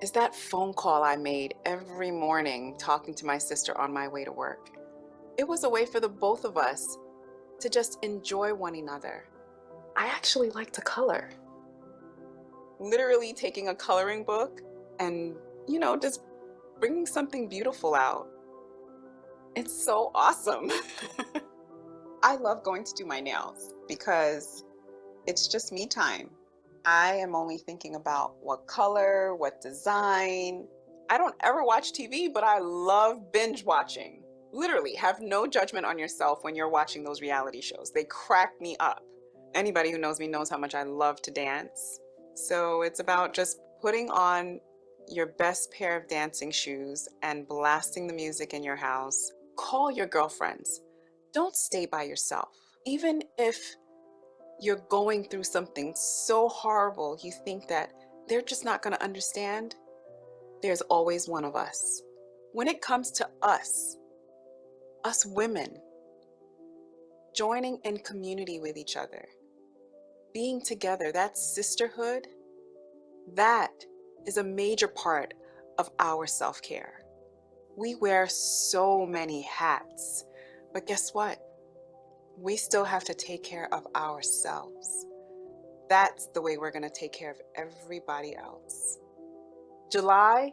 is that phone call I made every morning talking to my sister on my way to work. It was a way for the both of us to just enjoy one another. I actually like to color. Literally taking a coloring book and, you know, just bringing something beautiful out. It's so awesome. I love going to do my nails because it's just me time. I am only thinking about what color, what design. I don't ever watch TV, but I love binge watching. Literally, have no judgment on yourself when you're watching those reality shows. They crack me up. Anybody who knows me knows how much I love to dance. So it's about just putting on your best pair of dancing shoes and blasting the music in your house. Call your girlfriends. Don't stay by yourself. Even if you're going through something so horrible, you think that they're just not going to understand, there's always one of us. When it comes to us women, joining in community with each other, being together, that sisterhood, that is a major part of our self-care. We wear so many hats, but guess what? We still have to take care of ourselves. That's the way we're going to take care of everybody else. July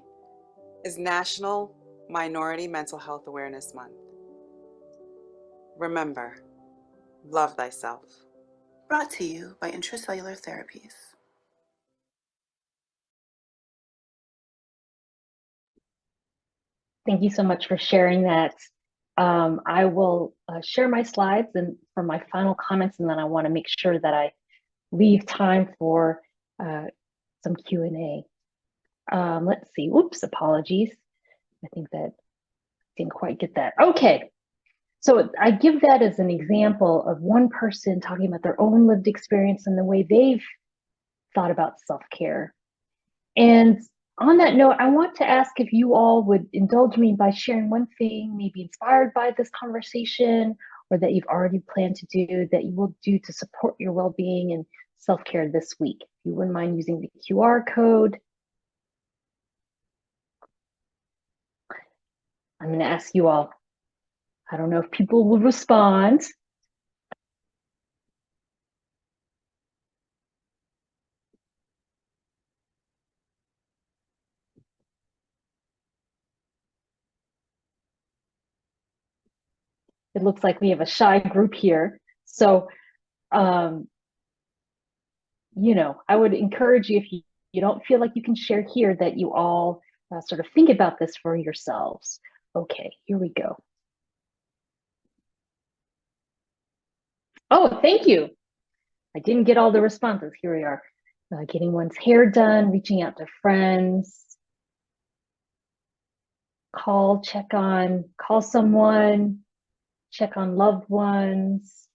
is National Minority Mental Health Awareness Month. Remember, love thyself. Brought to you by Intracellular Therapies. Thank you so much for sharing that. I will share my slides and for my final comments, and then I want to make sure that I leave time for some Q&A. Let's see. Oops, apologies. I think that didn't quite get that. Okay. So I give that as an example of one person talking about their own lived experience and the way they've thought about self-care. And on that note, I want to ask if you all would indulge me by sharing one thing maybe inspired by this conversation or that you've already planned to do that you will do to support your well-being and self-care this week. If you wouldn't mind using the QR code. I'm going to ask you all. I don't know if people will respond. It looks like we have a shy group here. So, you know, I would encourage you, if you don't feel like you can share here, that you all sort of think about this for yourselves. Okay, here we go. Oh, thank you. I didn't get all the responses. Here we are. getting one's hair done, reaching out to friends, call someone, check on loved ones.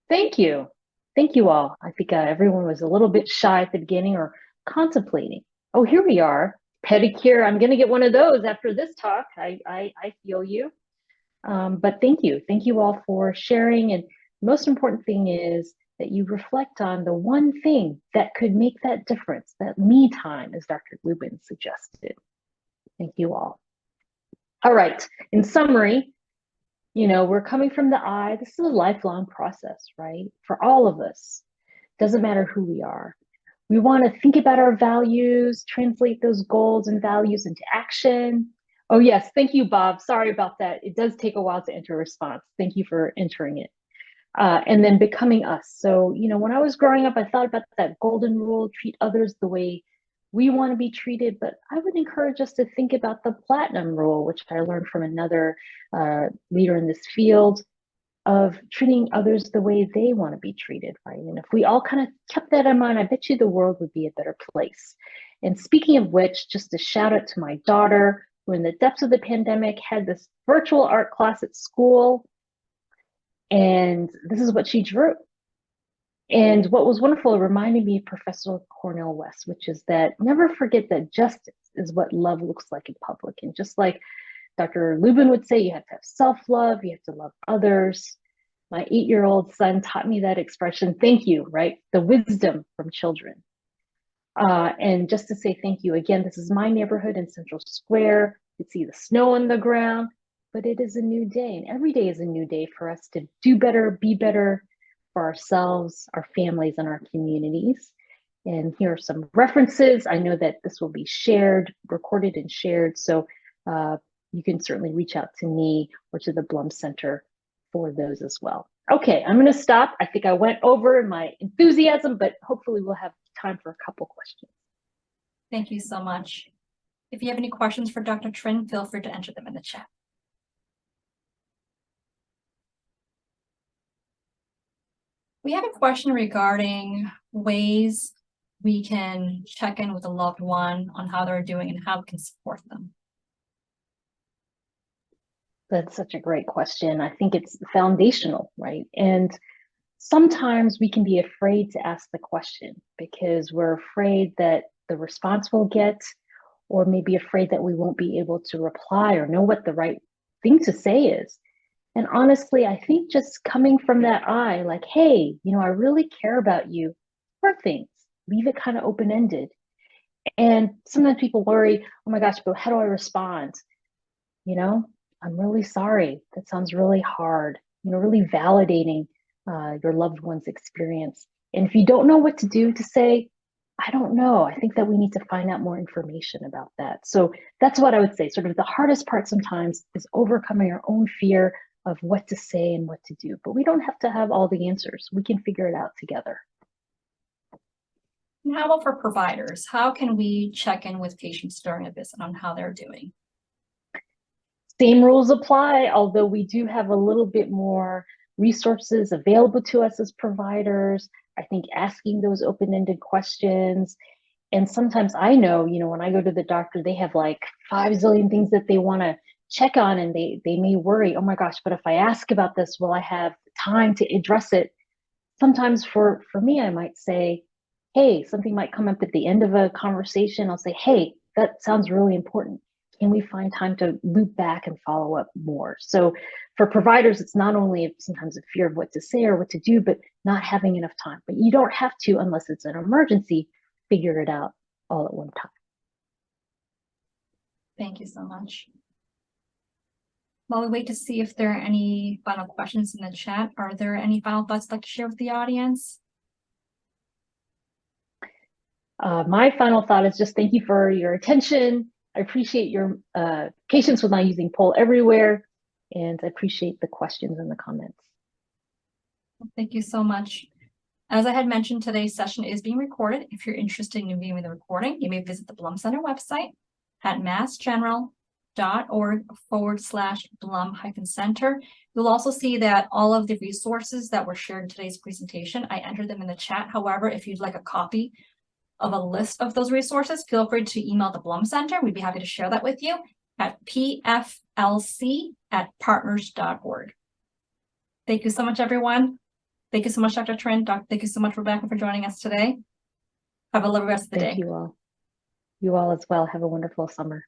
Thank you. Thank you all. I think everyone was a little bit shy at the beginning or contemplating. Oh, here we are. Pedicure. I'm going to get one of those after this talk. I feel you. But thank you. Thank you all for sharing. And the most important thing is that you reflect on the one thing that could make that difference, that me time, as Dr. Blum suggested. Thank you all. All right. In summary, you know, we're coming from the I. This is a lifelong process, right? For all of us. Doesn't matter who we are. We want to think about our values, translate those goals and values into action. Oh, yes. Thank you, Bob. Sorry about that. It does take a while to enter a response. Thank you for entering it. And then becoming us. So, you know, when I was growing up, I thought about that golden rule, treat others the way we want to be treated. But I would encourage us to think about the platinum rule, which I learned from another leader in this field, of treating others the way they want to be treated, right? And if we all kind of kept that in mind, I bet you the world would be a better place. And speaking of which, just a shout out to my daughter, who in the depths of the pandemic had this virtual art class at school. And this is what she drew. And what was wonderful, it reminded me of Professor Cornel West, which is that never forget that justice is what love looks like in public. And just like Dr. Lubin would say, you have to have self-love, you have to love others. My 8-year-old son taught me that expression, thank you, right? The wisdom from children. And just to say thank you again, this is my neighborhood in Central Square. You can see the snow on the ground, but it is a new day. And every day is a new day for us to do better, be better for ourselves, our families, and our communities. And here are some references. I know that this will be shared, recorded and shared. So you can certainly reach out to me or to the Blum Center for those as well. Okay, I'm going to stop. I think I went over my enthusiasm, but hopefully we'll have time for a couple questions. Thank you so much. If you have any questions for Dr. Trinh, feel free to enter them in the chat. We have a question regarding ways we can check in with a loved one on how they're doing and how we can support them. That's such a great question. I think it's foundational, right? And sometimes we can be afraid to ask the question because we're afraid that the response we'll get, or maybe afraid that we won't be able to reply or know what the right thing to say is. And honestly, I think just coming from that I, like, hey, you know, I really care about you, for things, leave it kind of open-ended. And sometimes people worry, oh my gosh, but how do I respond? You know, I'm really sorry. That sounds really hard. You know, really validating your loved one's experience. And if you don't know what to do, to say, I don't know. I think that we need to find out more information about that. So that's what I would say. Sort of the hardest part sometimes is overcoming our own fear of what to say and what to do. But we don't have to have all the answers. We can figure it out together. And how about for providers? How can we check in with patients during a visit on how they're doing? Same rules apply, although we do have a little bit more resources available to us as providers. I think asking those open-ended questions. And sometimes I know, you know, when I go to the doctor, they have like 5 zillion things that they want to check on, and they may worry, oh my gosh, but if I ask about this, will I have time to address it? Sometimes for me, I might say, hey, something might come up at the end of a conversation. I'll say, hey, that sounds really important. Can we find time to loop back and follow up more? So for providers, it's not only sometimes a fear of what to say or what to do, but not having enough time. But you don't have to, unless it's an emergency, figure it out all at one time. Thank you so much. While we wait to see if there are any final questions in the chat, are there any final thoughts you'd like to share with the audience? My final thought is just thank you for your attention. I appreciate your patience with my using poll everywhere, and I appreciate the questions and the comments. Thank you so much. As I had mentioned, today's session is being recorded. If you're interested in viewing the recording, you may visit the Blum Center website at massgeneral.org/Blum-Center. You'll also see that all of the resources that were shared in today's presentation, I entered them in the chat. However, if you'd like a copy of a list of those resources, feel free to email the Blum Center. We'd be happy to share that with you at pflc@partners.org. Thank you so much, everyone. Thank you so much, Dr. Trinh. Thank you so much, Rebecca, for joining us today. Have a lovely rest of the day. Thank you all. You all as well. Have a wonderful summer.